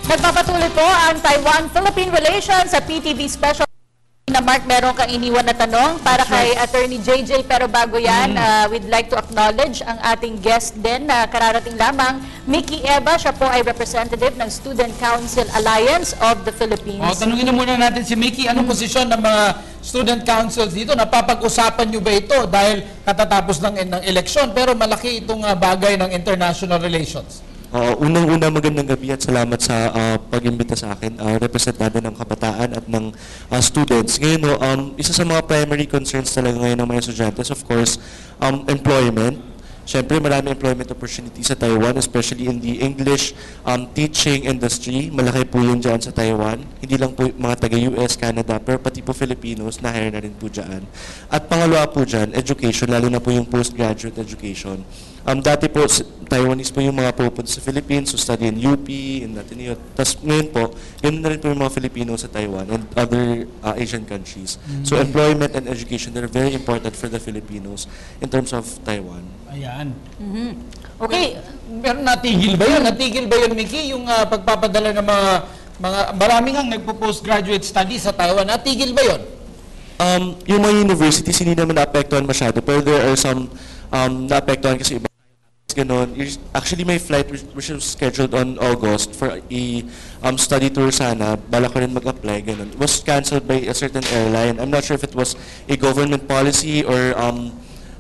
Nagpapatuloy po ang Taiwan-Philippine Relations sa PTV Special. Na Mark, meron kang iniwan na tanong para kay Attorney JJ. Pero bago yan, we'd like to acknowledge ang ating guest din na kararating lamang, Mickey Eva. Siya po ay representative ng Student Council Alliance of the Philippines. Tanungin na muna natin si Mickey, anong posisyon ng mga student councils dito? Napapag-usapan nyo ba ito dahil katatapos ng eleksyon? Pero malaki itong bagay ng international relations. Unang-una, magandang gabi at salamat sa pag-imbita sa akin, representante ng kabataan at ng students. Ngayon, isa sa mga primary concerns talaga ngayon ng mga estudyantes, of course, employment. Siyempre, marami employment opportunities sa Taiwan, especially in the English teaching industry. Malaki po yun dyan sa Taiwan. Hindi lang po mga taga-US, Canada, pero pati po Filipinos, na-hire na rin po dyan. At pangalawa po dyan, education, lalo na po yung postgraduate education. Dati po, Taiwanese po yung mga pupunta sa Philippines, so study in UP, in Ateneo. Tapos ngayon po, yun na rin po yung mga Filipino sa Taiwan and other Asian countries. So employment and education, they're very important for the Filipinos in terms of Taiwan. Ayan. Okay. Pero natigil ba yun? Natigil ba yun, Mickey? Yung pagpapadala ng mga maraming ang nagpo-postgraduate studies sa Taiwan. Natigil ba yun? Yung mga universities, hindi naman naapektuhan masyado, pero there are some naapektuhan kasi iba. Ganon. Actually, my flight which was scheduled on August for a study tour sana, bala ko rin mag-apply, ganon, was cancelled by a certain airline. I'm not sure if it was a government policy or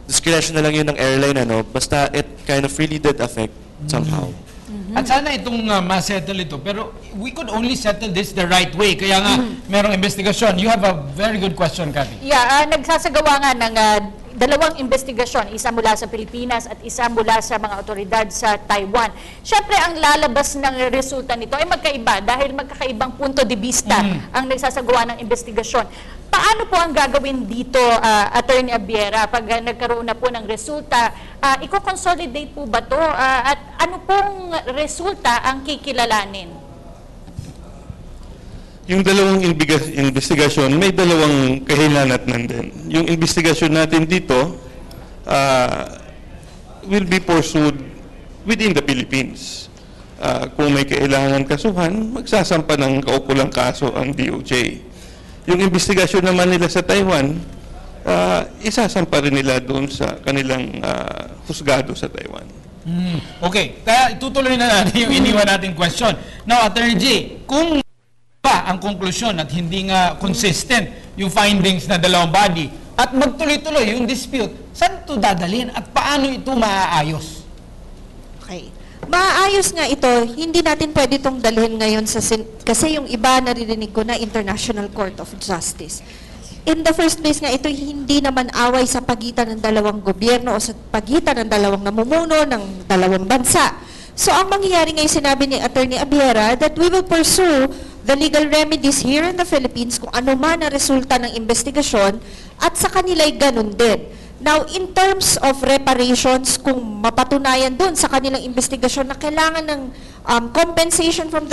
discretion na lang yun ng airline, basta it kind of really did affect somehow. At sana itong ma-settle ito, pero we could only settle this the right way. Kaya nga, merong investigasyon. You have a very good question, Cathy. Yeah, nagsasagawa nga ng dalawang investigasyon, isa mula sa Pilipinas at isa mula sa mga otoridad sa Taiwan. Siyempre, ang lalabas ng resulta nito ay magkaiba dahil magkakaibang punto de vista ang nagsasagawa ng investigasyon. Paano po ang gagawin dito, Attorney Abiera, pag nagkaroon na po ng resulta? Iko-consolidate po ba ito? At ano pong resulta ang kikilalanin? Yung dalawang investigasyon, may dalawang kahinanatnan din. Yung investigasyon natin dito will be pursued within the Philippines. Kung may kailangan kasuhan, magsasampa ng kaukulang kaso ang DOJ. Yung investigasyon naman nila sa Taiwan, isasampa rin nila doon sa kanilang husgado sa Taiwan. Okay, kaya itutuloy na natin yung iniwan nating question. Now, Attorney J, kung pa ang konklusyon at hindi nga consistent yung findings na dalawang body at magtuloy-tuloy yung dispute, saan ito dadalhin at paano ito maaayos? Okay. Maayos nga ito, hindi natin pwede itong dalhin ngayon kasi yung iba naririnig ko na International Court of Justice. In the first place nga, ito hindi naman away sa pagitan ng dalawang gobyerno o sa pagitan ng dalawang namumuno ng dalawang bansa. So ang mangyayari ngayon, sinabi ni Attorney Abiera that we will pursue the legal remedies here in the Philippines kung ano man ang resulta ng investigasyon at sa kanila'y ganun din. Now, in terms of reparations, kung mapatunayan dun sa kanilang investigasyon na kailangan ng compensation from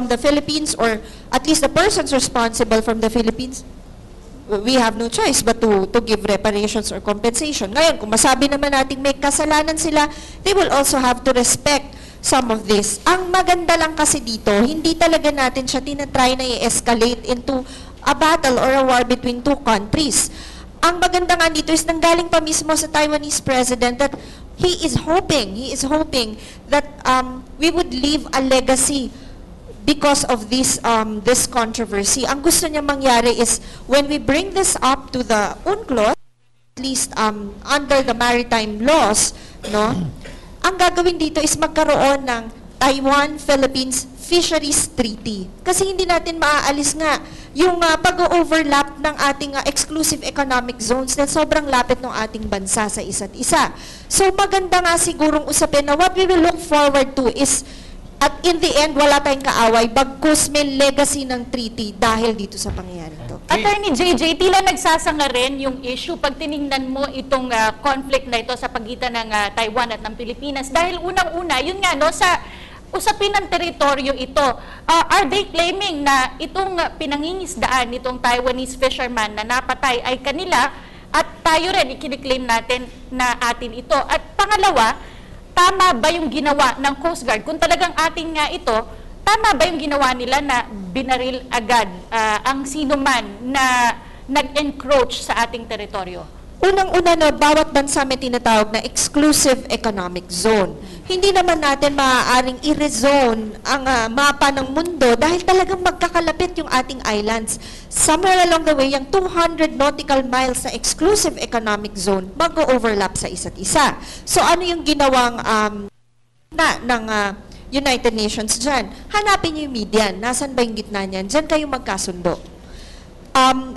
the Philippines or at least the persons responsible from the Philippines, we have no choice but to give reparations or compensation. Ngayon, kung masabi naman natin may kasalanan sila, they will also have to respect some of this. Ang maganda lang kasi dito, hindi talaga natin siya tinatry na i-escalate into a battle or a war between two countries. Ang maganda nga dito is nanggaling pa mismo sa Taiwanese president that he is hoping that we would leave a legacy because of this controversy. Ang gusto niya mangyari is when we bring this up to the UNCLOS, at least under the maritime laws, no? Ang gagawin dito is magkaroon ng Taiwan-Philippines Fisheries Treaty. Kasi hindi natin maaalis nga yung pag-overlap ng ating exclusive economic zones na sobrang lapit ng ating bansa sa isa't isa. So maganda nga sigurong usapin na what we will look forward to is at in the end, wala tayong kaaway, bagkus may legacy ng treaty dahil dito sa pangyayari ito. Attorney JJ, tila nagsasanga rin yung issue pag tiningnan mo itong conflict na ito sa pagitan ng Taiwan at ng Pilipinas. Dahil unang-una, yun nga, no, sa usapin ng teritoryo ito, are they claiming na itong pinangingisdaan nitong Taiwanese fisherman na napatay ay kanila at tayo rin ikiniklaim natin na atin ito? At pangalawa, tama ba yung ginawa ng Coast Guard? Kung talagang ating nga ito, tama ba yung ginawa nila na binaril agad ang sino man na nag-encroach sa ating teritoryo? Unang-una na bawat bansa may tinatawag na exclusive economic zone. Hindi naman natin maaaring i-rezone ang mapa ng mundo dahil talagang magkakalapit yung ating islands. Somewhere along the way, yung 200 nautical miles na exclusive economic zone mag-overlap sa isa't isa. So ano yung ginawang ng United Nations dyan? Hanapin niyo yung median. Nasaan ba yung gitna niyan? Dyan kayo magkasundo.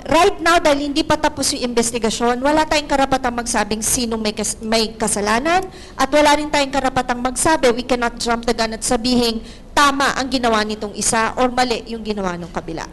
Right now, dahil hindi pa tapos yung investigasyon, wala tayong karapatang magsabing sinong may kasalanan at wala rin tayong karapatang magsabi, we cannot jump the gun at sabihin tama ang ginawa nitong isa or mali yung ginawa ng kabila.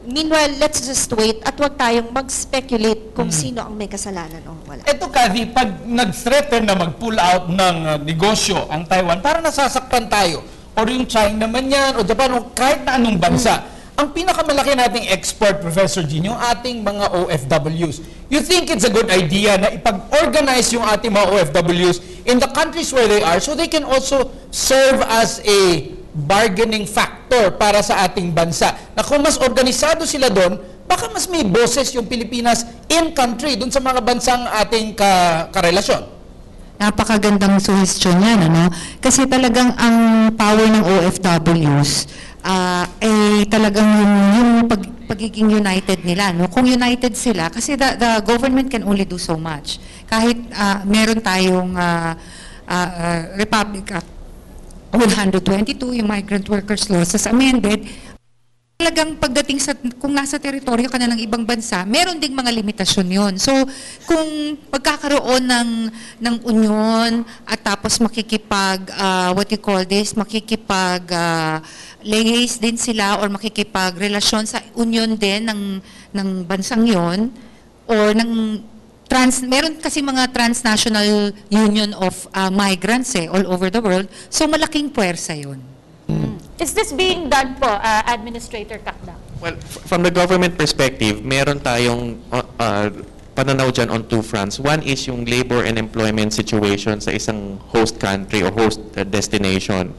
Meanwhile, let's just wait at wag tayong mag-speculate kung sino ang may kasalanan o wala. Ito, Kathy, pag nag-threaten na mag-pull out ng negosyo ang Taiwan, para nasasaktan tayo. O yung China man yan, o Japan, o kahit na anong bansa. Ang pinakamalaki nating export, Professor Gin, yung ating mga OFWs. You think it's a good idea na ipag-organize yung ating mga OFWs in the countries where they are so they can also serve as a bargaining factor para sa ating bansa. Na kung mas organisado sila doon, baka mas may boses yung Pilipinas in-country doon sa mga bansang ating karelasyon. Napakagandang suggestion yan, ano? Kasi talagang ang power ng OFWs talagang yung pagiging united nila, no? Kung united sila, kasi the government can only do so much. Kahit meron tayong Republic Act 122, yung Migrant Workers Law, as amended, talagang pagdating sa, kung nasa teritoryo ka na ng ibang bansa, meron ding mga limitasyon yon. So, kung magkakaroon ng union at tapos liaise din sila or makikipagrelasyon sa union din ng bansang yon or meron kasi mga transnational union of migrants all over the world. So, malaking puwersa yon. Is this being done po, Administrator Kakda? Well, from the government perspective, meron tayong pananaw dyan on two fronts. One is yung labor and employment situation sa isang host country or host destination.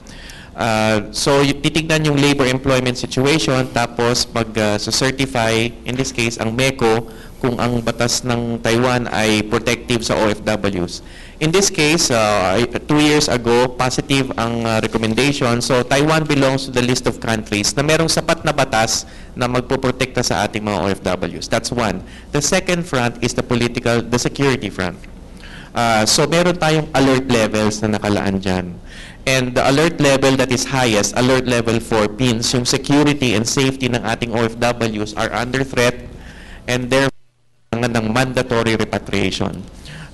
So, titignan yung labor employment situation, tapos mag-certify, in this case, ang MECO, kung ang batas ng Taiwan ay protective sa OFWs. In this case, 2 years ago, positive ang recommendation. So, Taiwan belongs to the list of countries na merong sapat na batas na magpoprotekta sa ating mga OFWs. That's one. The second front is the security front. So, meron tayong alert levels na nakalaan dyan. And the alert level that is highest, alert level 4, means yung security and safety ng ating OFWs are under threat and therefore ng mandatory repatriation.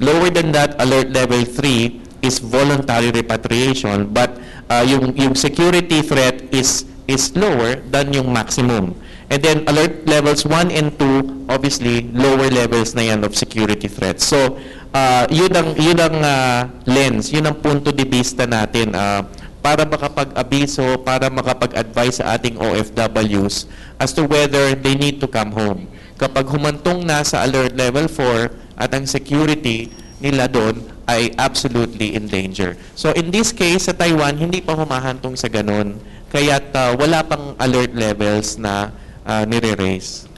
Lower than that, alert level 3 is voluntary repatriation, but yung security threat is lower than yung maximum. And then alert levels 1 and 2, obviously, lower levels na yan of security threats. So, yun ang lens, yun ang punto de vista natin para makapag-abiso, para makapag-advise sa ating OFWs as to whether they need to come home. Kapag humantong na sa alert level 4 at ang security nila doon ay absolutely in danger. So in this case, sa Taiwan, hindi pa humahantong sa ganun. Kaya't wala pang alert levels na nire-raise.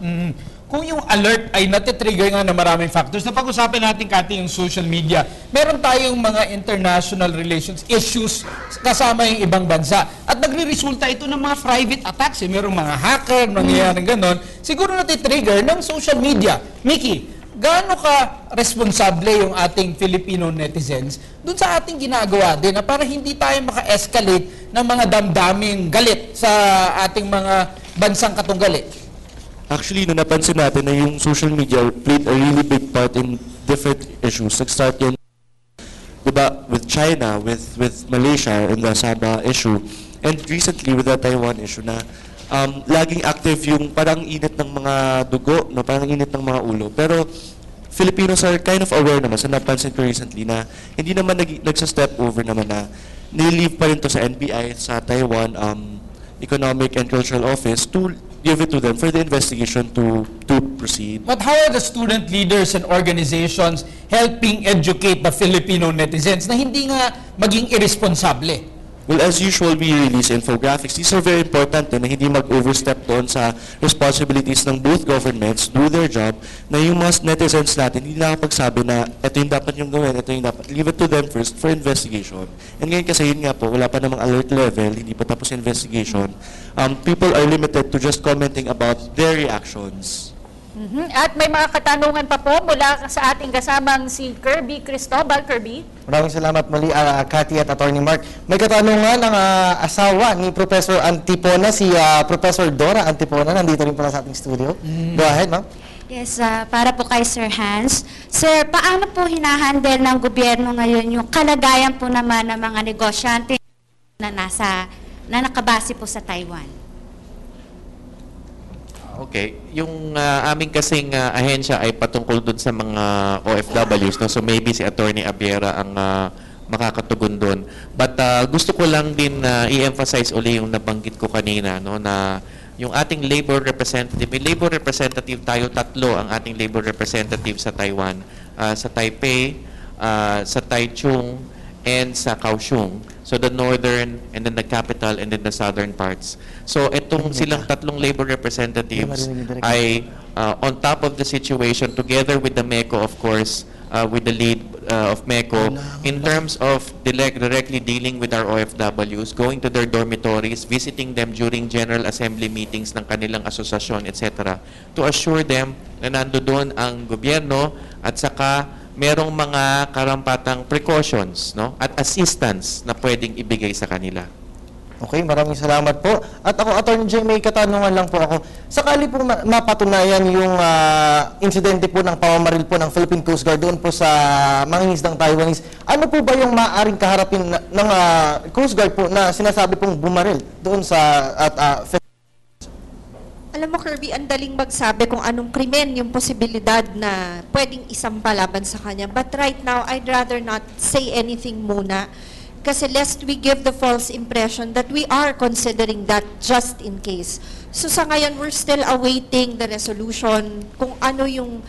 Kung yung alert ay natitrigger nga ng maraming factors, na pag-usapan natin, Kati, yung social media, meron tayong mga international relations issues kasama yung ibang bansa. At nagre-resulta ito ng mga private attacks. Merong mga hacker, nangyayaring ganon. Siguro natitrigger ng social media. Mickey, gaano ka responsable yung ating Filipino netizens dun sa ating ginagawa din na para hindi tayo maka-escalate ng mga damdaming galit sa ating mga bansang katunggali? Actually, napansin natin na yung social media played a really big part in different issues. Nag-start yun, diba, with China, with Malaysia, in the Sabah issue, and recently with the Taiwan issue na laging active yung parang init ng mga dugo, no, parang init ng mga ulo. Pero Filipinos are kind of aware naman, sa napansin ko recently, na hindi naman nagsa-step over naman na nilileave pa rin to sa NBI, sa Taiwan Economic and Cultural Office to give it to them for the investigation to proceed. But how are the student leaders and organizations helping educate the Filipino netizens na hindi nga maging irresponsable? Well, as usual, we release infographics. These are very important na hindi mag-overstep doon sa responsibilities ng both governments, do their job, na yung mga netizens natin, hindi nakapagsabi na ito yung dapat yung gawin, ito yung dapat. Leave it to them first for investigation. And ngayon kasi yun nga po, wala pa namang alert level, hindi pa tapos yung investigation. People are limited to just commenting about their reactions. At may mga katanungan pa po mula sa ating kasamang si Kirby Cristobal. Kirby? Maraming salamat muli, Cathy at Attorney Mark. May katanungan ng asawa ni Professor Antipona, si Professor Dora Antipona. Nandito rin pala sa ating studio. Go ahead, ma'am. Yes, para po kay Sir Hans. Sir, paano po hinahandle ng gobyerno ngayon yung kalagayan po naman ng mga negosyante na nakabase po sa Taiwan? Okay. Yung aming kasing ahensya ay patungkol dun sa mga OFWs, no? So maybe si Attorney Abiera ang makakatugon dun. But gusto ko lang din i-emphasize uli yung nabanggit ko kanina, no? Na yung ating labor representative, may labor representative tayo, 3 ang ating labor representative sa Taiwan. Sa Taipei, sa Taichung, and sa Kaohsiung. So the northern, and then the capital, and then the southern parts. So itong silang 3 labor representatives ay on top of the situation, together with the MECO, of course, with the lead of MECO, in terms of directly dealing with our OFWs, going to their dormitories, visiting them during General Assembly meetings ng kanilang asosasyon, etc., to assure them na nandoon ang gobyerno at saka merong mga karampatang precautions, no, at assistance na pwedeng ibigay sa kanila. Okay, maraming salamat po. At ako, Attorney Jay, may katanungan lang po ako. Sakali po mapatunayan yung insidente po ng pamamaril po ng Philippine Coast Guard doon po sa mangingisdang Taiwanese, ano po ba yung maaaring kaharapin ng Coast Guard po na sinasabi pong bumaril doon sa Alam mo, Kirby, ang daling magsabi kung anong krimen yung posibilidad na pwedeng isampa laban sa kanya. But right now, I'd rather not say anything muna. Kasi lest we give the false impression that we are considering that just in case. So sa ngayon, we're still awaiting the resolution kung ano yung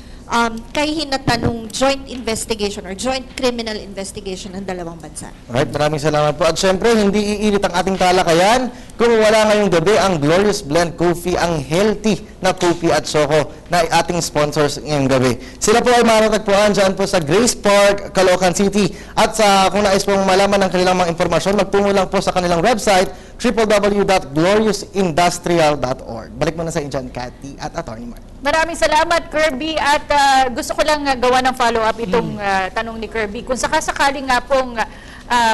kahihinatanong joint investigation or joint criminal investigation ng dalawang bansa. Alright, maraming salamat po. At syempre, hindi iinit ang ating talakayan kung wala ngayong gabi ang Glorious Blend Coffee, ang healthy na coffee at soko na ating sponsors ngayong gabi. Sila po ay matatagpuan dyan po sa Grace Park, Caloocan City. At kung nais pong malaman ng kanilang mga impormasyon, magtungo lang po sa kanilang website, www.gloriousindustrial.org. Balik mo na sa inyo, Cathy at Attorney Mark. Maraming salamat, Kirby. At gusto ko lang gawa ng follow-up itong tanong ni Kirby. Kung sakasakali nga pong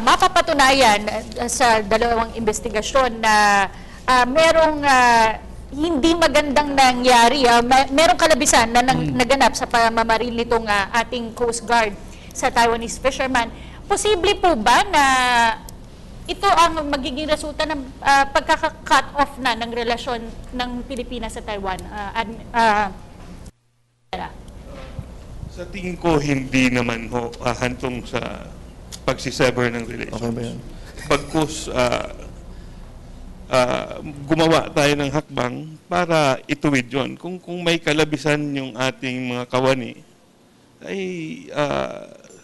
mapapatunayan sa dalawang investigasyon na merong hindi magandang nangyari, merong kalabisan na naganap sa pamamaril nitong ating Coast Guard sa Taiwanese fisherman, posible po ba na ito ang magiging resulta ng pagkaka-cut off na ng relasyon ng Pilipinas sa Taiwan? Sa tingin ko, hindi naman ho hantong sa pagsisever ng relations. Okay ba yun? Pagkus gumawa tayo ng hakbang para ituwid yun. Kung may kalabisan yung ating mga kawani, ay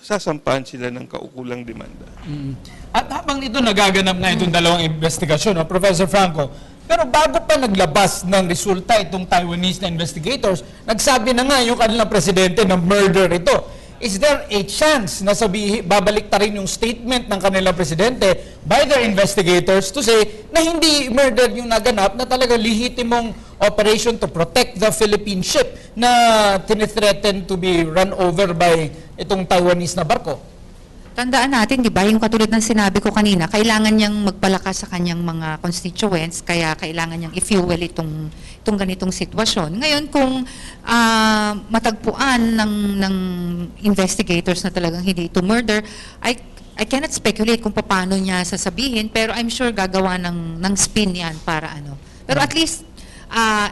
sasampahan sila ng kaukulang demanda. At habang ito nagaganap nga itong dalawang investigasyon, no, Professor Franco, pero bago pa naglabas ng resulta itong Taiwanese na investigators, nagsabi na nga yung kanilang presidente na murder ito. Is there a chance na babalik ta rin yung statement ng kanilang presidente by their investigators to say na hindi murder yung naganap, na talaga lehitimong operation to protect the Philippine ship na tinithreaten to be run over by itong Taiwanese na barko? Tandaan natin, di ba, yung katulad ng sinabi ko kanina, kailangan niyang magpalakas sa kanyang mga constituents, kaya kailangan niyang i-fuel itong ganitong sitwasyon. Ngayon, kung matagpuan ng investigators na talagang hindi ito murder, I cannot speculate kung paano niya sasabihin, pero I'm sure gagawa ng spin yan para ano. Pero at least,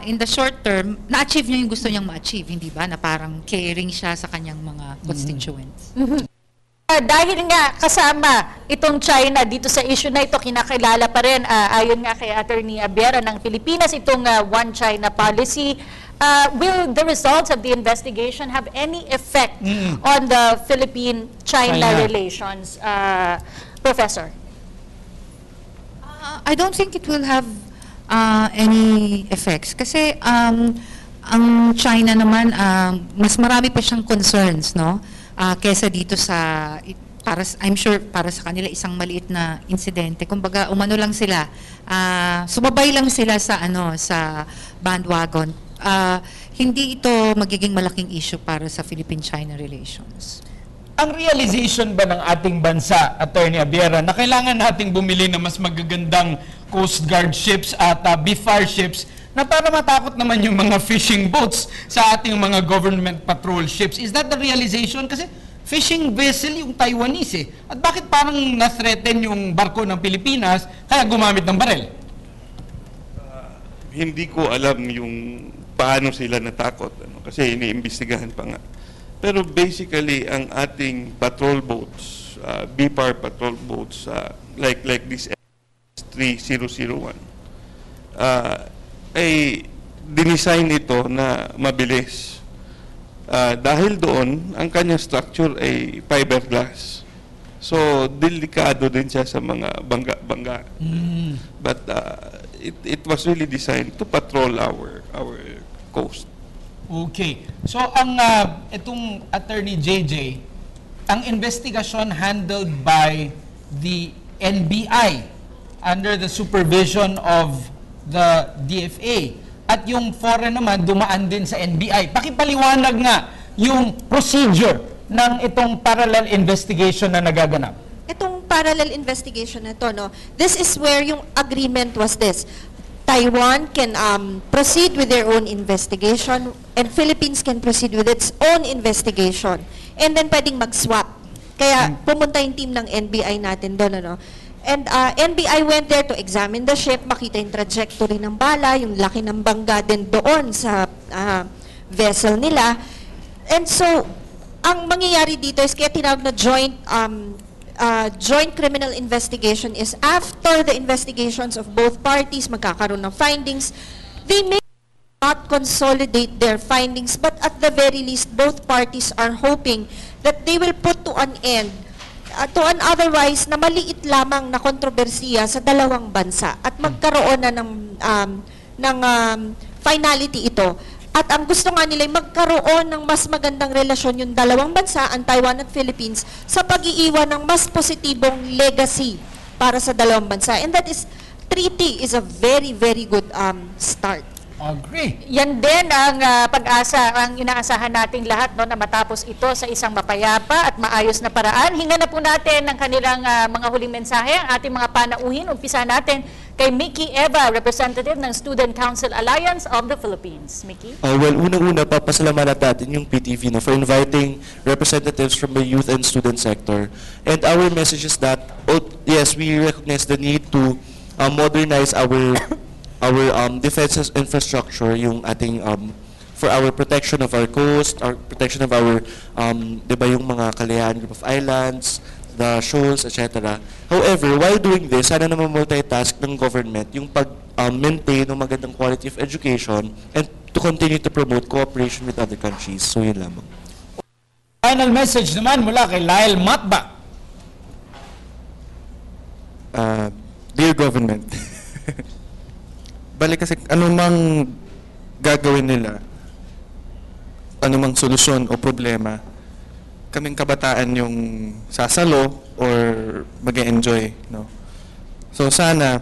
in the short term, na-achieve niya yung gusto niyang ma-achieve, hindi ba? Na parang caring siya sa kanyang mga constituents. Dahil nga kasama itong China dito sa issue na ito, kinakilala pa rin, ayon nga kay Attorney Abiera ng Pilipinas, itong One China policy. Will the results of the investigation have any effect on the Philippine-China relations, Professor? I don't think it will have any effects. Kasi ang China naman, mas marami pa siyang concerns, no? Kesa dito sa, I'm sure para sa kanila isang maliit na insidente. Kumbaga, umano lang sila, sumabay lang sila sa, sa bandwagon. Hindi ito magiging malaking issue para sa Philippine-China relations. Ang realization ba ng ating bansa, Attorney Abiera, na kailangan nating bumili ng mas magagandang Coast Guard ships at BFAR ships na para matakot naman yung mga fishing boats sa ating mga government patrol ships? Is that the realization? Kasi fishing vessel yung Taiwanese At bakit parang na-threaten yung barko ng Pilipinas kaya gumamit ng barel? Hindi ko alam yung paano sila natakot. Kasi iniimbestigahan pa nga. Pero basically, ang ating patrol boats, BPAR patrol boats, like this 3001, ay dinesign ito na mabilis. Dahil doon, ang kanyang structure ay fiberglass. So, delikado din siya sa mga bangga-bangga. But it was really designed to patrol our coast. Okay. So, itong Attorney JJ, ang investigasyon handled by the NBI under the supervision of the DFA. At yung foreign naman, dumaan din sa NBI. Pakipaliwanag nga yung procedure ng itong parallel investigation na nagaganap. Itong parallel investigation na ito, no, this is where yung agreement was this. Taiwan can proceed with their own investigation and Philippines can proceed with its own investigation. And then pwedeng mag-swap. Kaya pumunta yung team ng NBI natin doon, ano. And NBI went there to examine the ship, makita yung trajectory ng bala, yung laki ng bangga din doon sa vessel nila. And so, ang mangyayari dito is kaya tinawag na joint criminal investigation is after the investigations of both parties, magkakaroon ng findings. They may not consolidate their findings, but at the very least, both parties are hoping that they will put to an end to an otherwise na maliit lamang na kontrobersiya sa dalawang bansa at magkaroon na ng finality ito. At ang gusto nga nila ay magkaroon ng mas magandang relasyon yung dalawang bansa, ang Taiwan at Philippines, sa pag-iiwan ng mas positibong legacy para sa dalawang bansa. And that is, treaty is a very, very good start. Agree. Yan din ang pag-asa, ang inaasahan nating lahat, no, na matapos ito sa isang mapayapa at maayos na paraan. Hinga na po natin ng kanilang mga huling mensahe, ang ating mga panauhin. Umpisa natin kay Mickey Eva, representative ng Student Council Alliance of the Philippines. Mickey? Well, unang-una, papasalamatan natin yung PTV for inviting representatives from the youth and student sector. And our message is that, yes, we recognize the need to modernize our defense infrastructure, yung ating for our protection of our coast, our protection of our di ba yung mga Kalayaan group of islands, the shoals, etc. However, while doing this, sana naman multitask ng government yung pag-maintain ng magandang quality of education and to continue to promote cooperation with other countries. So yun lamang. Final message naman mula kay Lyle Matba. Dear government, balik kasi anumang gagawin nila, anumang solusyon o problema, kaming kabataan yung sasalo or mag-enjoy, no? So sana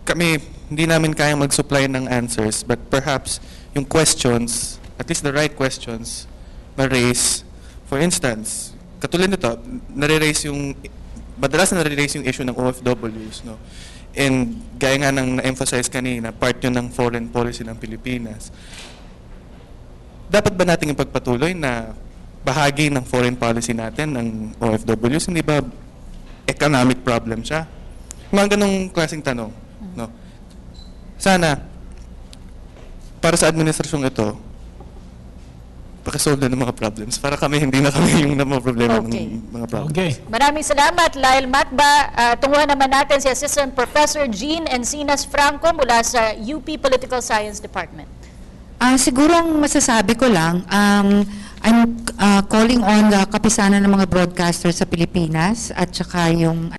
kami hindi namin kayang mag-supply ng answers, but perhaps yung questions, at least the right questions, ma-raise. For instance, katulad nito, madalas na nare-raise yung issue ng OFWs, no? And gaya nga ng na-emphasize kanina, part yun ng foreign policy ng Pilipinas. Dapat ba nating ipagpatuloy na bahagi ng foreign policy natin ng OFWs? Hindi ba economic problem siya? Mga ganong klaseng tanong. No? Sana, para sa administrasyong ito, pakasolve na ng mga problems para kami hindi na kami yung mga problema ng mga problems. Okay. Maraming salamat, Lyle Matba. Tunguhan naman natin si Assistant Professor Jean Encinas Franco mula sa UP Political Science Department. Siguro ang masasabi ko lang, I'm calling on the kapisanan ng mga broadcasters sa Pilipinas at saka yung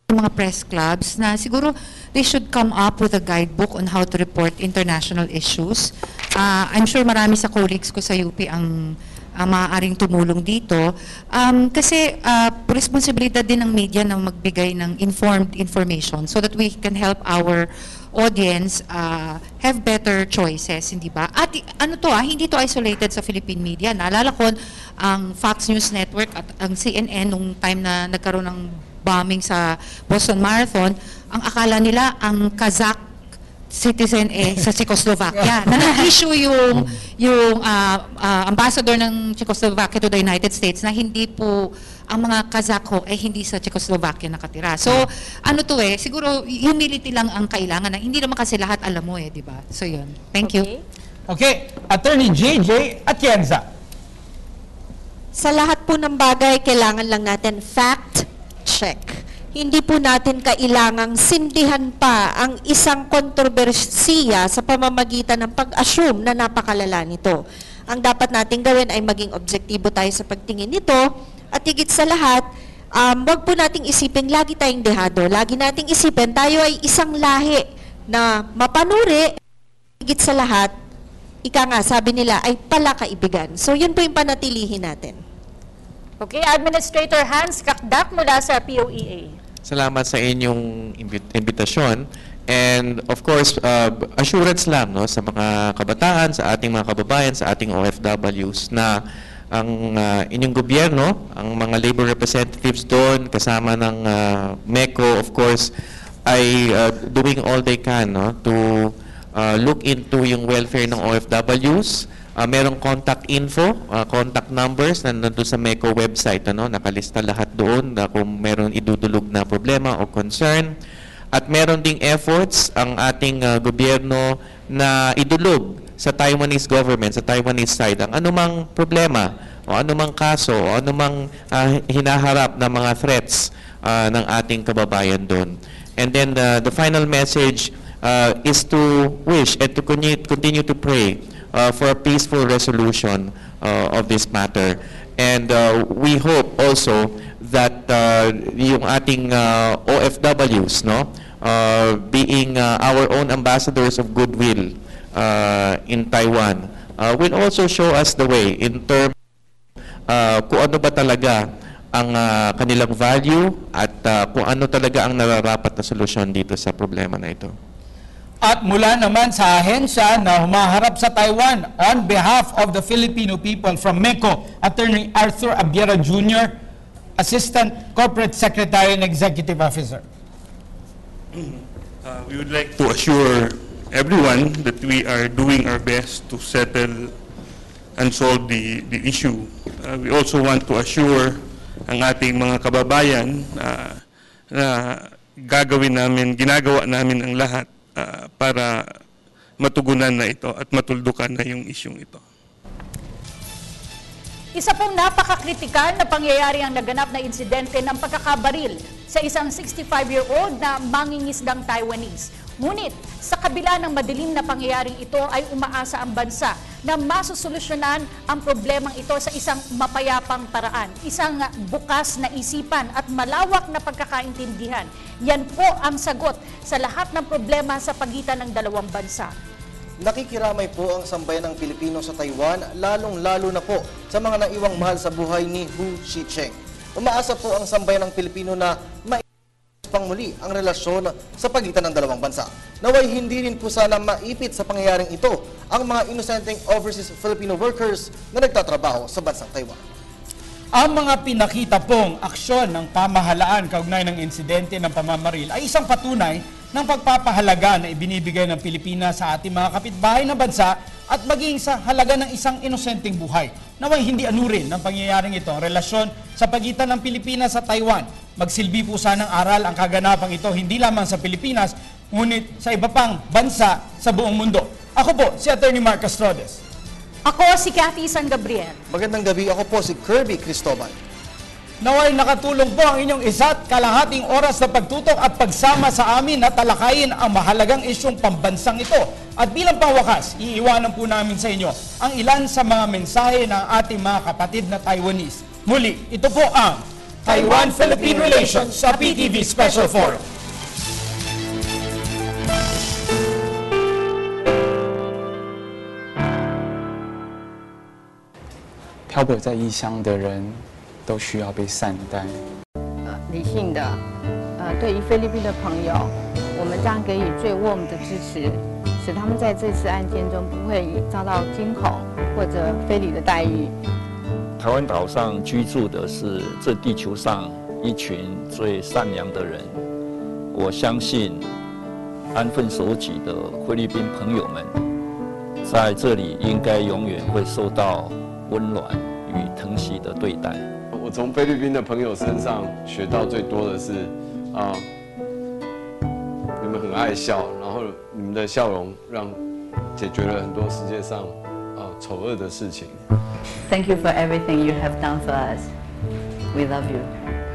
mga press clubs na siguro they should come up with a guidebook on how to report international issues. I'm sure marami sa colleagues ko sa UP ang maaaring tumulong dito. Kasi responsibilidad din ng media na magbigay ng informed information so that we can help our audience have better choices, hindi ba? At ano to hindi to isolated sa Philippine media. Naalala ko ang Fox News Network at ang CNN nung time na nagkaroon ng bombing sa Boston Marathon, ang akala nila ang Kazakh citizen sa Czechoslovakia. Na nag-issue yung ambassador ng Czechoslovakia to the United States na hindi po ang mga Kazakh hindi sa Czechoslovakia nakatira. So, ano to siguro humility lang ang kailangan na hindi naman kasi lahat alam mo di ba? So, yun. Thank you. Okay, Attorney JJ Atienza. Sa lahat po ng bagay, kailangan lang natin fact check. Hindi po natin kailangang sindihan pa ang isang kontrobersiya sa pamamagitan ng pag-assume na napakalala nito. Ang dapat natin gawin ay maging objektibo tayo sa pagtingin nito at higit sa lahat, wag po nating isipin lagi tayong dehado. Lagi nating isipin tayo ay isang lahi na mapanuri, higit sa lahat, ika nga, sabi nila, ay palakaibigan. So yun po yung panatilihin natin. Okay, Administrator Hans Kakdak mula sa POEA. Salamat sa inyong imbitasyon. And of course, assurance lang sa mga kabataan, sa ating mga kababayan, sa ating OFWs na ang inyong gobyerno, ang mga labor representatives doon, kasama ng MECO, of course, ay doing all they can to look into yung welfare ng OFWs. Merong contact info, contact numbers na nandun sa MECO website, nakalista lahat doon na kung meron idudulog na problema o concern. At meron ding efforts ang ating gobyerno na idulog sa Taiwanese government, sa Taiwanese side, ang anumang problema o anumang kaso o anumang hinaharap na mga threats ng ating kababayan doon. And then the final message is to wish and to continue to pray for a peaceful resolution of this matter. And we hope also that yung ating OFWs, being our own ambassadors of goodwill in Taiwan, will also show us the way in terms kung ano ba talaga ang kanilang value at kung ano talaga ang nararapat na solusyon dito sa problema na ito. At mula naman sa ahensya na humaharap sa Taiwan, on behalf of the Filipino people from MECO, Attorney Arthur Abiera Jr., Assistant Corporate Secretary and Executive Officer. We would like to assure everyone that we are doing our best to settle and solve the issue. We also want to assure ang ating mga kababayan na ginagawa namin ang lahat para matugunan na ito at matuldukan na yung isyong ito. Isa pong napakakritikal na pangyayari ang naganap na insidente ng pagkakabaril sa isang 65-year-old na mangingisdang Taiwanese. Ngunit, sa kabila ng madilim na pangyayaring ito ay umaasa ang bansa na masusolusyonan ang problemang ito sa isang mapayapang paraan, isang bukas na isipan at malawak na pagkakaintindihan. Yan po ang sagot sa lahat ng problema sa pagitan ng dalawang bansa. Nakikiramay po ang sambayan ng Pilipino sa Taiwan, lalong-lalo na po sa mga naiwang mahal sa buhay ni Hu Xicheng. Umaasa po ang sambayan ng Pilipino na pang muli ang relasyon sa pagitan ng dalawang bansa. Naway hindi rin po sana maipit sa pangyayaring ito ang mga inosenteng overseas Filipino workers na nagtatrabaho sa bansang Taiwan. Ang mga pinakita pong aksyon ng pamahalaan kaugnay ng insidente ng pamamaril ay isang patunay ng pagpapahalaga na ibinibigay ng Pilipinas sa ating mga kapitbahay na bansa at maging sa halaga ng isang inosenteng buhay. Naway hindi anurin ng pangyayaring ito ang relasyon sa pagitan ng Pilipinas sa Taiwan. Magsilbi po sanang aral ang kaganapang ito hindi lamang sa Pilipinas, ngunit sa iba pang bansa sa buong mundo. Ako po, si Attorney Mark Castrodes. Ako si Cathy San Gabriel. Magandang gabi, ako po si Kirby Cristobal. Naway nakatulong po ang inyong isa't kalahating oras na pagtutok at pagsama sa amin na talakayin ang mahalagang isyong pambansang ito. At bilang pangwakas, iiwanan po namin sa inyo ang ilan sa mga mensahe ng ating mga kapatid na Taiwanese. Muli, ito po ang Taiwan-Philippine Relations sa PTV Special Forum. 漂泊在异乡的人都需要被善待。理性的，对于菲律宾的朋友，我们将给予最 warm 的支持，使他们在这次案件中不会遭到惊恐或者非礼的待遇。台湾岛上居住的是这地球上一群最善良的人，我相信安分守己的菲律宾朋友们，在这里应该永远会受到温暖与疼惜的对待。我从菲律宾的朋友身上学到最多的是，你们很爱笑，然后你们的笑容让解决了很多世界上丑恶的事情。Thank you for everything you have done for us. We love you.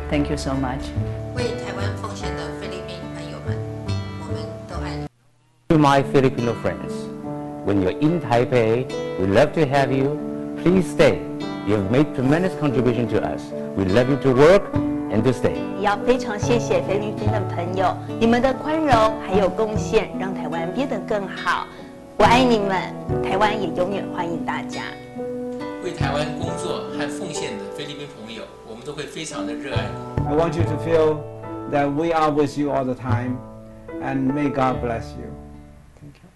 Thank you so much. 为台湾奉献的菲律宾朋友们，我们都爱你。To my Filipino friends, when you're in Taipei, we'd love to have you. Please stay. You have made tremendous contribution to us. We love you to work and to stay. 也要非常谢谢菲律宾的朋友，你们的宽容还有贡献，让台湾变得更好。我爱你们，台湾也永远欢迎大家。为台湾工作和奉献的菲律宾朋友，我们都会非常的热爱你。I want you to feel that we are with you all the time, and may God bless you. Thank you.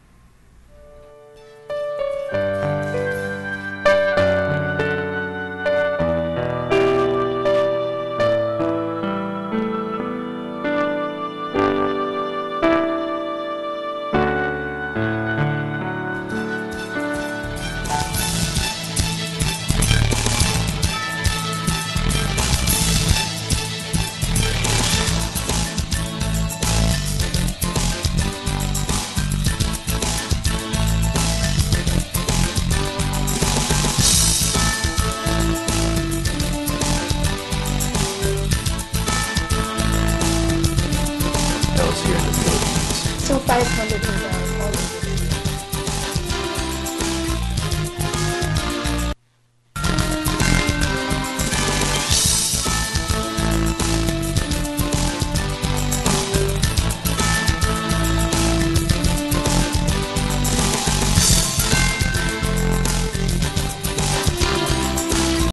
So 500 in the